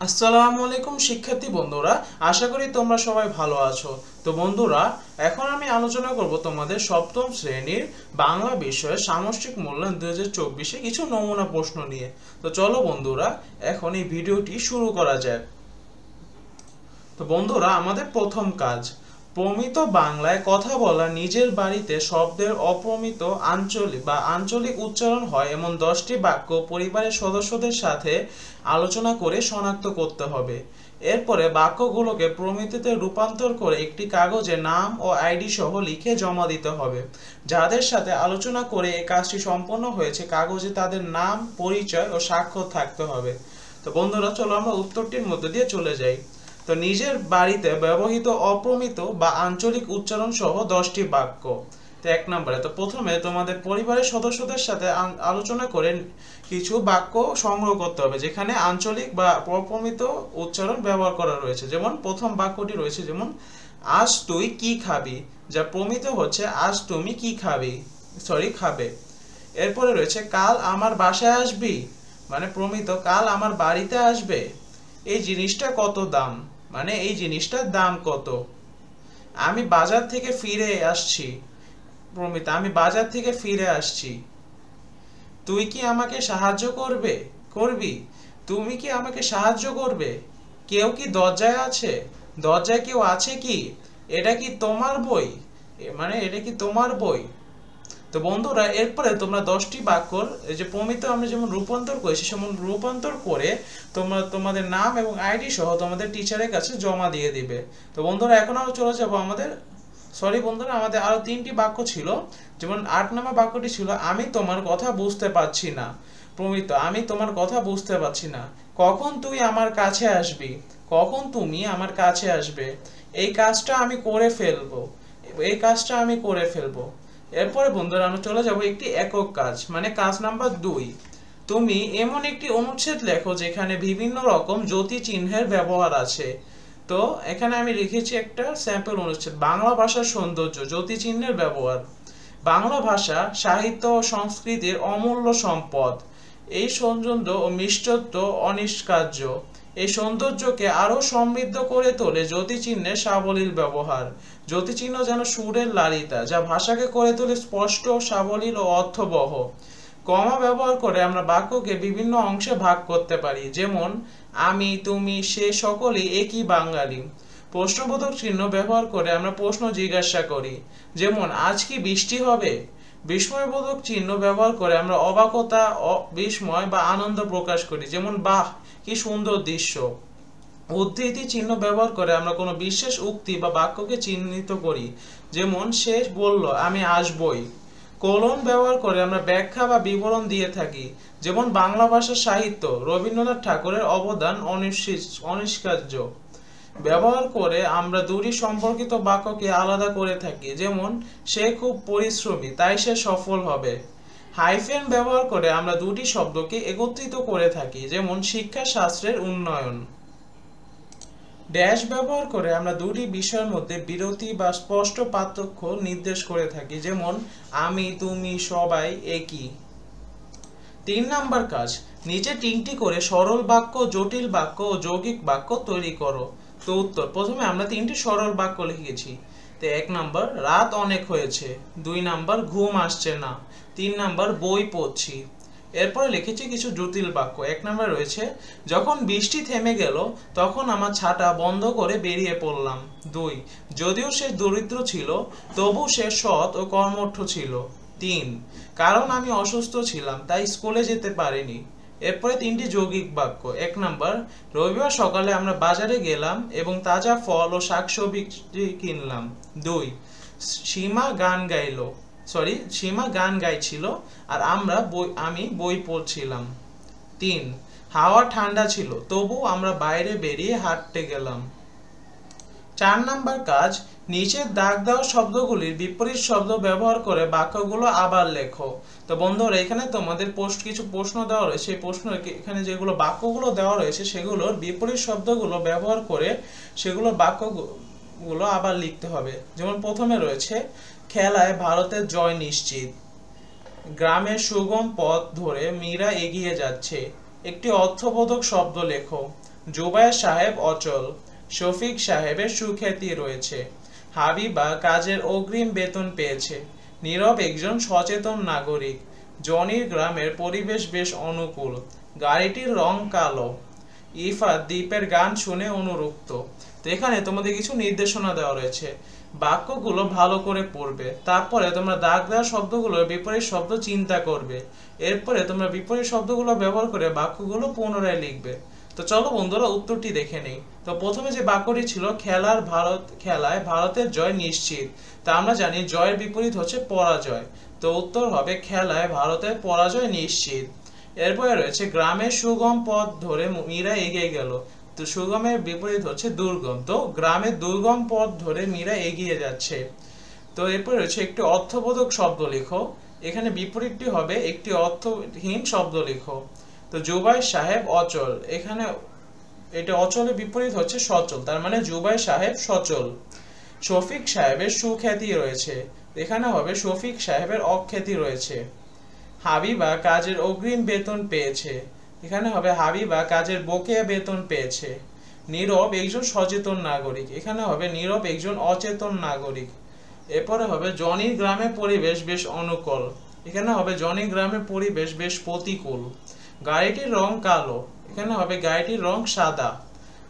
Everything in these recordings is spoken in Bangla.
আসসালামু আলাইকুম শিক্ষার্থী বন্ধুরা, আশা করি তোমরা সবাই ভালো আছো। তো বন্ধুরা, এখন আমি আলোচনা করব তোমাদের সপ্তম শ্রেণীর বাংলা বিষয়ের সামষ্টিক মূল্যায়ন 2024-এ কিছু নমুনা প্রশ্ন নিয়ে। তো চলো বন্ধুরা, এখন এই ভিডিওটি শুরু করা যাক। তো বন্ধুরা, আমাদের প্রথম কাজ, প্রমিত বাংলায় কথা বলা নিজের বাড়িতে শব্দের অপ্রমিত আঞ্চলিক উচ্চারণ হয় এমন 10টি বাক্য পরিবারের সদস্যদের সাথে আলোচনা করে শনাক্ত করতে হবে। এরপরে বাক্যগুলোকে প্রমিততে রূপান্তর করে একটি কাগজে নাম ও আইডি সহ লিখে জমা দিতে হবে। যাদের সাথে আলোচনা করে এই কাজটি সম্পন্ন হয়েছে কাগজে তাদের নাম, পরিচয় ও স্বাক্ষর থাকতে হবে। তো বন্ধুরা, চলো আমরা উত্তরটির মধ্যে দিয়ে চলে যাই। তো নিজের বাড়িতে ব্যবহৃত অপ্রমিত বা আঞ্চলিক উচ্চারণ সহ 10টি বাক্য। তো 1 নম্বরে, তো প্রথমে তোমাদের পরিবারের সদস্যদের সাথে আলোচনা করে কিছু বাক্য সংগ্রহ করতে হবে যেখানে আঞ্চলিক বা অপ্রমিত উচ্চারণ ব্যবহার করা রয়েছে। যেমন প্রথম বাক্যটি রয়েছে, যেমন আজ তুই কি খাবি, যা প্রমিত হচ্ছে আজ তুমি কি খাবে। এরপরে রয়েছে কাল আমার বাসায় আসবি, মানে প্রমিত কাল আমার বাড়িতে আসবে। এই জিনিসটা কত দাম, মানে এই জিনিসটার দাম কত। আমি বাজার থেকে ফিরে আসছি, প্রমিত আমি বাজার থেকে ফিরে আসছি। তুই কি আমাকে সাহায্য করবি, তুমি কি আমাকে সাহায্য করবে। কেউ কি দরজায় আছে, দরজায় কেউ আছে কি। এটা কি তোমার বই, মানে এটা কি তোমার বই। তো বন্ধুরা, এরপরে তোমরা 10টি বাক্যর এই যে প্রমিত আমরা যেমন রূপান্তর করেছি সেমন রূপান্তর করে তোমরা তোমাদের নাম এবং আইডি সহ তোমাদের টিচারের কাছে জমা দিয়ে দিবে। তো বন্ধুরা, এখন আমরা চলে যাব আমাদের আরো 3টি বাক্য ছিল। যেমন 8 নম্বর বাক্যটি ছিল আমি তোমার কথা বুঝতে পারছি না। প্রমিত আমি তোমার কথা বুঝতে পারছি না। কখন তুই আমার কাছে আসবি, কখন তুমি আমার কাছে আসবে। এই কাজটা আমি করে ফেলবো। এরপরে বন্ধুরা, আমরা চলে যাব একটি একক কাজ, মানে কাজ নাম্বার 2। তুমি এমন একটি অনুচ্ছেদ লেখো যেখানে বিভিন্ন রকম জ্যোতি চিহ্নের ব্যবহার আছে। তো এখানে আমি লিখেছি একটা স্যাম্পল অনুচ্ছেদ, বাংলা ভাষার সৌন্দর্য, জ্যোতি চিহ্নের ব্যবহার। বাংলা ভাষা সাহিত্য ও সংস্কৃতির অমূল্য সম্পদ। এই সৌন্দর্য ও মিষ্টত্ব অনিষ্কার্য। এই সৌন্দর্যকে আরো সমৃদ্ধ করে তোলে জ্যোতিচিহ্নের সাবলীল ব্যবহার। জ্যোতিচিহ্ন যেন সুরের লালিতা, যা ভাষাকে করে তোলে স্পষ্ট, সাবলীল ও অর্থবহ। কমা ব্যবহার করে আমরা বাক্যকে বিভিন্ন অংশে ভাগ করতে পারি, যেমন আমি, তুমি, সে সকলেই একই বাঙালি। প্রশ্নবোধক চিহ্ন ব্যবহার করে আমরা প্রশ্ন জিজ্ঞাসা করি, যেমন আজ কি বৃষ্টি হবে। বিস্ময়বোধক চিহ্ন ব্যবহার করে আমরা অবাকতা, বিস্ময় বা আনন্দ প্রকাশ করি, যেমন বাহ কি সুন্দর দৃশ্য। উদ্ধৃতি চিহ্ন ব্যবহার করে আমরা কোনো বিশেষ উক্তি বা বাক্যকে চিহ্নিত করি, যেমন সে বলল আমি আসবই। কোলন ব্যবহার করে আমরা ব্যাখ্যা বা বিবরণ দিয়ে থাকি, যেমন বাংলা ভাষার সাহিত্য রবীন্দ্রনাথ ঠাকুরের অবদান অনস্বীকার্য। ব্যবহার করে আমরা দুটি সম্পর্কিত বাক্যকে আলাদা করে থাকি, যেমন সে খুব পরিশ্রমী তাই সে সফল হবে। হাইফেন ব্যবহার করে আমরা দুটি শব্দকে একত্রিত করে থাকি, যেমন শিক্ষা শাস্ত্রের উন্নয়ন। ড্যাশ ব্যবহার করে আমরা দুটি বিষয়ের মধ্যে বিরতি বা স্পষ্ট পার্থক্য নির্দেশ করে থাকি, যেমন আমি, তুমি, সবাই একই। 3 নাম্বার কাজ, নিচে 3টি করে সরল বাক্য, জটিল বাক্য ও যৌগিক বাক্য তৈরি করো। তো উত্তর, প্রথমে আমরা 3টি সরল বাক্য লিখেছি। তো 1 নাম্বার রাত অনেক হয়েছে, 2 নাম্বার ঘুম আসছে না, 3 নাম্বার বই পড়ছি। এরপরে লিখেছি কিছু জটিল বাক্য। 1 নাম্বার রয়েছে যখন বৃষ্টি থেমে গেল তখন আমার ছাতা বন্ধ করে বেরিয়ে পড়লাম। 2 যদিও সে দরিদ্র ছিল তবু সে সৎ ও কর্মঠ ছিল। 3 কারণ আমি অসুস্থ ছিলাম তাই স্কুলে যেতে পারিনি। এরপরে 3টি যৌগিক বাক্য। 1 নাম্বার রবিবার সকালে আমরা বাজারে গেলাম এবং তাজা ফল ও শাকসবজি কিনলাম। 2 সীমা গান গাইছিল আর আমি বই পড়ছিলাম। 3 হাওয়া ঠান্ডা ছিল তবু আমরা বাইরে বেরিয়ে হাঁটতে গেলাম। 4 নাম্বার কাজ, নিচের দাগ দেওয়া শব্দগুলির বিপরীত শব্দ ব্যবহার করে বাক্যগুলো আবার লেখো। তো বন্ধুরা, এখানে তোমাদের কিছু প্রশ্ন দেওয়া রয়েছে। এই প্রশ্ন এখানে যেগুলো বাক্যগুলো দেওয়া রয়েছে সেগুলোর বিপরীত শব্দগুলো ব্যবহার করে সেগুলো বাক্যগুলো আবার লিখতে হবে। যেমন প্রথমে রয়েছে খেলায় ভারতের জয় নিশ্চিত। গ্রামের সুগম পথ ধরে মীরা এগিয়ে যাচ্ছে। একটি অর্থবোধক শব্দ লেখো। জুবায়ের সাহেব অচল। শফিক সাহেবের সুখ্যাতি রয়েছে। হাবিবা কাজের অগ্রিম বেতন পেয়েছে। নীরব একজন সচেতন নাগরিক। জনির গ্রামের পরিবেশ বেশ অনুকূল। গাড়িটির রং কালো। ইফাত দ্বীপের গান শুনে অনুরক্ত। তো এখানে তোমাদের কিছু নির্দেশনা দেওয়া রয়েছে। বাক্যগুলো ভালো করে পড়বে, তারপরে তোমরা দাগ দেওয়া শব্দগুলোর বিপরীত শব্দ চিন্তা করবে, এরপরে তোমরা বিপরীত শব্দগুলো ব্যবহার করে বাক্যগুলো পুনরায় লিখবে। তো চলো বন্ধুরা উত্তরটি দেখে নেই। তো প্রথমে যে বাক্যটি ছিল খেলায় ভারতের জয় নিশ্চিত। তা আমরা জানি জয়ের বিপরীত হচ্ছে পরাজয়। তো উত্তর হবে খেলায় ভারতের পরাজয় নিশ্চিত। এরপরে রয়েছে গ্রামের সুগম পথ ধরে মীরা এগিয়ে গেল। তো সুগমের বিপরীত হচ্ছে দুর্গম। তো গ্রামের দুর্গম পথ ধরে মীরা এগিয়ে যাচ্ছে। তো এরপরে রয়েছে একটি অর্থবোধক শব্দ লেখো। এখানে বিপরীতটি হবে একটি অর্থহীন শব্দ লেখো। তো জুবায়ের সাহেব অচল, এখানে এটা অচলের বিপরীত হচ্ছে সচল, তার মানে জুবায়ের সাহেব সচল। শফিক সাহেবের সুখ্যাতি রয়েছে, এখানে হবে শফিক সাহেবের অখ্যাতি রয়েছে। হাবিবা কাজের অগ্রিম বেতন পেয়েছে, এখানে হবে হাবিবা কাজের বকেয়া বেতন পেয়েছে। নীরব একজন সচেতন নাগরিক, এখানে হবে নীরব একজন অচেতন নাগরিক। এরপরে হবে জনির গ্রামের পরিবেশ বেশ অনুকূল, এখানে হবে জনির গ্রামের পরিবেশ বেশ প্রতিকূল। গাড়িটির রং কালো, এখানে হবে গাড়িটির রং সাদা।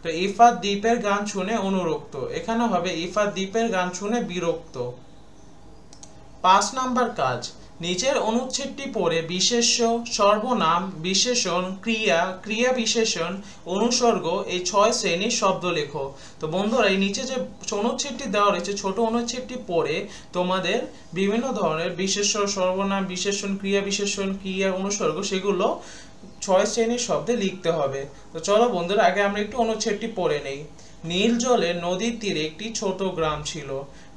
তো ইফাত দ্বীপের গান শুনে অনুরক্ত, এখানে হবে ইফাত দ্বীপের গান শুনে বিরক্ত। 5 নাম্বার কাজ, নিচের অনুচ্ছেদটি পড়ে বিশেষ্য, সর্বনাম, বিশেষণ, ক্রিয়া, ক্রিয়া বিশেষণ, অনুসর্গ এই 6 শ্রেণীর শব্দ লেখো। তো বন্ধুরা এই নিচে যে অনুচ্ছেদটি দেওয়া রয়েছে ছোট অনুচ্ছেদটি পড়ে তোমাদের বিভিন্ন ধরনের বিশেষ্য, সর্বনাম, বিশেষণ, ক্রিয়া বিশেষণ, ক্রিয়া, অনুসর্গ সেগুলো 6 শ্রেণীর শব্দে লিখতে হবে। তো চলো বন্ধুরা আগে আমরা একটু অনুচ্ছেদটি পড়ে নেই। নীল জলের নদীর তীরে একটি ছোট গ্রাম ছিল।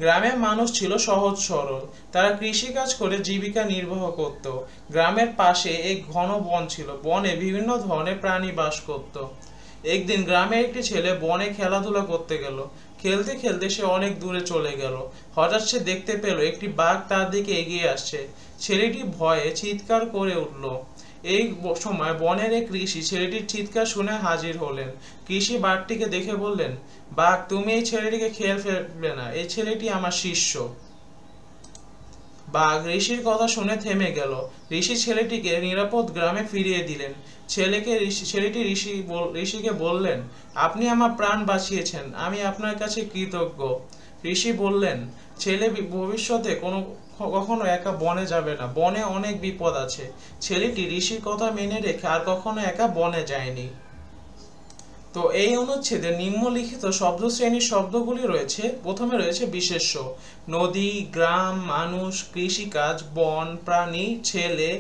গ্রামের মানুষ ছিল সহজ সরল, তারা কৃষিকাজ করে জীবিকা নির্বাহ করত। গ্রামের পাশে এক ঘন বন ছিল, বনে বিভিন্ন ধরনের প্রাণী বাস করত। একদিন গ্রামের একটি ছেলে বনে খেলাধুলা করতে গেল। খেলতে খেলতে সে অনেক দূরে চলে গেল। হঠাৎ সে দেখতে পেল একটি বাঘ তার দিকে এগিয়ে আসছে। ছেলেটি ভয়ে চিৎকার করে উঠল। এই সময় বনের এক ঋষি ছেলেটির চিৎকার শুনে হাজির হলেন। ঋষি বাঘটিকে দেখে বললেন, বাঘ, তুমি এই ছেলেটিকে খেয়ে ফেলবে না, এই ছেলেটি আমার শিষ্য। বাঘ ঋষির কথা শুনে থেমে গেল। ঋষি ছেলেটিকে নিরাপদ গ্রামে ফিরিয়ে দিলেন। ছেলেটি ঋষিকে বললেন, আপনি আমার প্রাণ বাঁচিয়েছেন, আমি আপনার কাছে কৃতজ্ঞ। ঋষি বললেন, ছেলে ভবিষ্যতে কখনো একা বনে যাবে না, বনে অনেক বিপদ আছে। ছেলেটি ঋষির কথা মেনে রেখে আর কখনো একা বনে যায়নি। তো এই অনুচ্ছেদে নিম্নলিখিত শব্দ শ্রেণীর শব্দগুলি রয়েছে। প্রথমে রয়েছে বিশেষ্য, নদী, গ্রাম, মানুষ, কৃষিকাজ, বন, প্রাণী, ছেলে,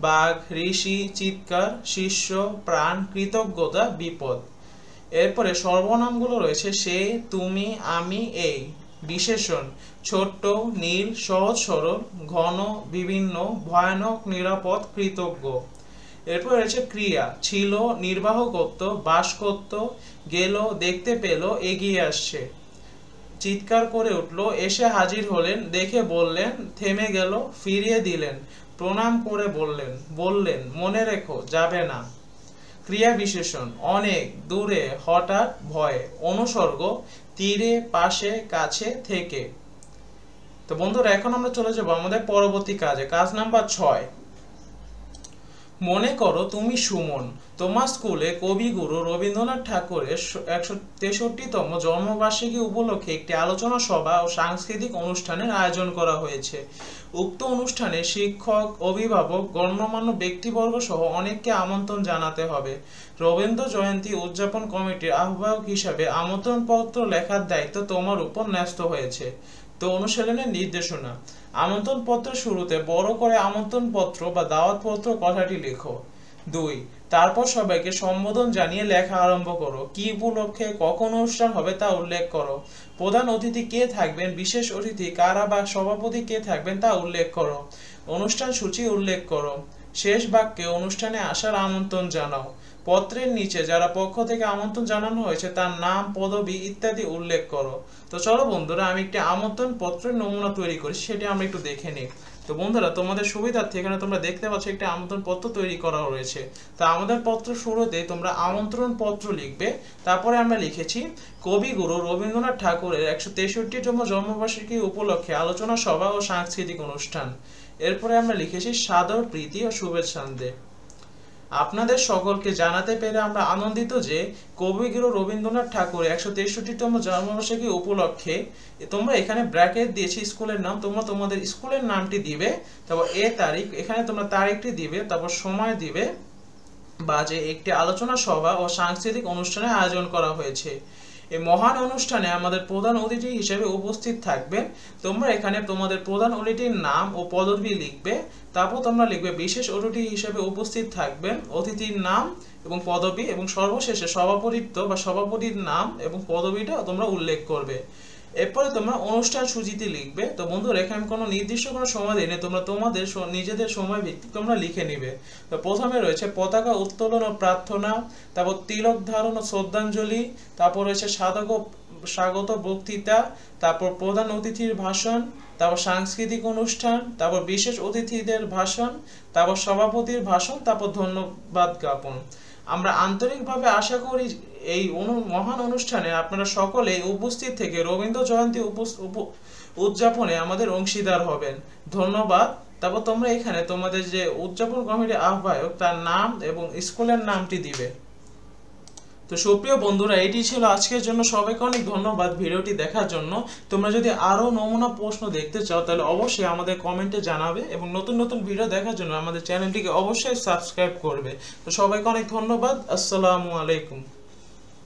বাঘ, ঋষি, চিৎকার, শিষ্য, প্রাণ, কৃতজ্ঞতা, বিপদ। এরপরে সর্বনামগুলো রয়েছে সে, তুমি, আমি, এই। বিশেষণ, ছোট্ট, নীল, সহজ সরল, ঘন, বিভিন্ন, ভয়ানক, নিরাপদ, কৃতজ্ঞ। এরপর রয়েছে ক্রিয়া, ছিল, নির্বাহ করত, বাস করত, গেল, দেখতে পেল, এগিয়ে আসছে। চিৎকার করে উঠল, এসে হাজির হলেন, দেখে বললেন, থেমে গেল, ফিরিয়ে দিলেন, প্রণাম করে বললেন মনে রেখো, যাবে না। ক্রিয়া বিশেষণ, অনেক, দূরে, হঠাৎ, ভয়ে। অনুসর্গ, তীরে, পাশে, কাছে, থেকে। তো বন্ধুরা এখন আমরা চলে যাব আমাদের পরবর্তী কাজে, কাজ নাম্বার 6। মনে করো তুমি সুমন, তোমার স্কুলে কবিগুরু রবীন্দ্রনাথ ঠাকুরের 163তম জন্মবার্ষিকী উপলক্ষে একটি আলোচনা সভা ও সাংস্কৃতিক অনুষ্ঠানের আয়োজন করা হয়েছে। উক্ত অনুষ্ঠানে শিক্ষক, অভিভাবক, গণ্যমান্য ব্যক্তিবর্গ সহ অনেককে আমন্ত্রণ জানাতে হবে। রবীন্দ্র জয়ন্তী উদযাপন কমিটির আহ্বায়ক হিসাবে আমন্ত্রণপত্র লেখার দায়িত্ব তোমার উপর ন্যস্ত হয়েছে। তো অনুশীলনের নির্দেশনা, আমন্ত্রণ পত্রের শুরুতে বড় করে আমন্ত্রণ পত্র বা দাওয়াত পত্র কথাটি লেখো। 2, তারপর সবাইকে সম্বোধন জানিয়ে লেখা আরম্ভ করো। কি উপলক্ষে, কখন অনুষ্ঠান হবে তা উল্লেখ করো। প্রধান অতিথি কে থাকবেন, বিশেষ অতিথি কারা বা সভাপতি কে থাকবেন তা উল্লেখ করো। অনুষ্ঠান সূচি উল্লেখ করো। শেষ বাক্যে অনুষ্ঠানে আসার আমন্ত্রণ জানাও। পত্রের নিচে যারা পক্ষ থেকে আমন্ত্রণ জানানো হয়েছে তার নাম, পদবি ইত্যাদি উল্লেখ করো। তো চলো বন্ধুরা, আমি একটি আমন্ত্রণ পত্রের নমুনা তৈরি করি, সেটি আমরা একটু দেখে নিই। তো বন্ধুরা, তোমাদের সুবিধার্থে এখানে তোমরা দেখতে পাচ্ছ একটি আমন্ত্রণ পত্র তৈরি করা রয়েছে। তো আমাদের পত্র শুরুতে তোমরা আমন্ত্রণ পত্র লিখবে। তারপরে আমরা লিখেছি কবিগুরু রবীন্দ্রনাথ ঠাকুরের 163তম জন্মবার্ষিকী উপলক্ষে আলোচনা সভা ও সাংস্কৃতিক অনুষ্ঠান। এরপরে আমরা লিখেছি সাদর প্রীতি ও শুভেচ্ছান্তে। আপনাদের সকলকে জানাতে পেরে আমরা আনন্দিত যে কবিগুরু রবীন্দ্রনাথ ঠাকুরের 163তম জন্মবার্ষিকী উপলক্ষে, তোমরা এখানে ব্র্যাকেট দিয়েছি স্কুলের নাম, তোমরা তোমাদের স্কুলের নামটি দিবে, তারপর তারিখ, এখানে তোমরা তারিখটি দিবে, তারপর সময় দিবে, বা যে একটি আলোচনা সভা ও সাংস্কৃতিক অনুষ্ঠানের আয়োজন করা হয়েছে। এই মহান অনুষ্ঠানে আমাদের প্রধান অতিথি হিসেবে উপস্থিত থাকবেন। তোমরা এখানে তোমাদের প্রধান অতিথির নাম ও পদবি লিখবে। তারপর তোমরা লিখবে বিশেষ অতিথি হিসেবে উপস্থিত থাকবেন, অতিথির নাম এবং পদবি, এবং সর্বশেষে সভাপতিত্ব বা সভাপতির নাম এবং পদবিটা তোমরা উল্লেখ করবে। এরপরে তোমরা অনুষ্ঠান সূচিতে লিখবে। তো বন্ধুরা, এখানে কোনো নির্দিষ্ট কোনো সময় দিনে তোমরা তোমাদের নিজেদের সময় ভিত্তিক তোমরা লিখে নিবে। তো প্রথমে রয়েছে পতাকা উত্তোলন ও প্রার্থনা, তারপর তিলক ধারণ ও শ্রদ্ধাঞ্জলি, তারপর রয়েছে স্বাগত বক্তৃতা, তারপর প্রধান অতিথির ভাষণ, তারপর সাংস্কৃতিক অনুষ্ঠান, তারপর বিশেষ অতিথিদের ভাষণ, তারপর সভাপতির ভাষণ, তারপর ধন্যবাদ জ্ঞাপন। আমরা আন্তরিকভাবে আশা করি এই মহান অনুষ্ঠানে আপনারা সকলে উপস্থিত থেকে রবীন্দ্র জয়ন্তী উদযাপনে আমাদের অংশীদার হবেন। ধন্যবাদ। তারপর তোমরা এখানে তোমাদের যে উদযাপন কমিটির আহ্বায়ক তার নাম এবং স্কুলের নামটি দিবে। তো সুপ্রিয় বন্ধুরা, এটি ছিল আজকের জন্য। সবাইকে অনেক ধন্যবাদ ভিডিওটি দেখার জন্য। তোমরা যদি আরো নমুনা প্রশ্ন দেখতে চাও তাহলে অবশ্যই আমাদের কমেন্টে জানাবে, এবং নতুন নতুন ভিডিও দেখার জন্য আমাদের চ্যানেলটিকে অবশ্যই সাবস্ক্রাইব করবে। তো সবাইকে অনেক ধন্যবাদ। আসসালামু আলাইকুম।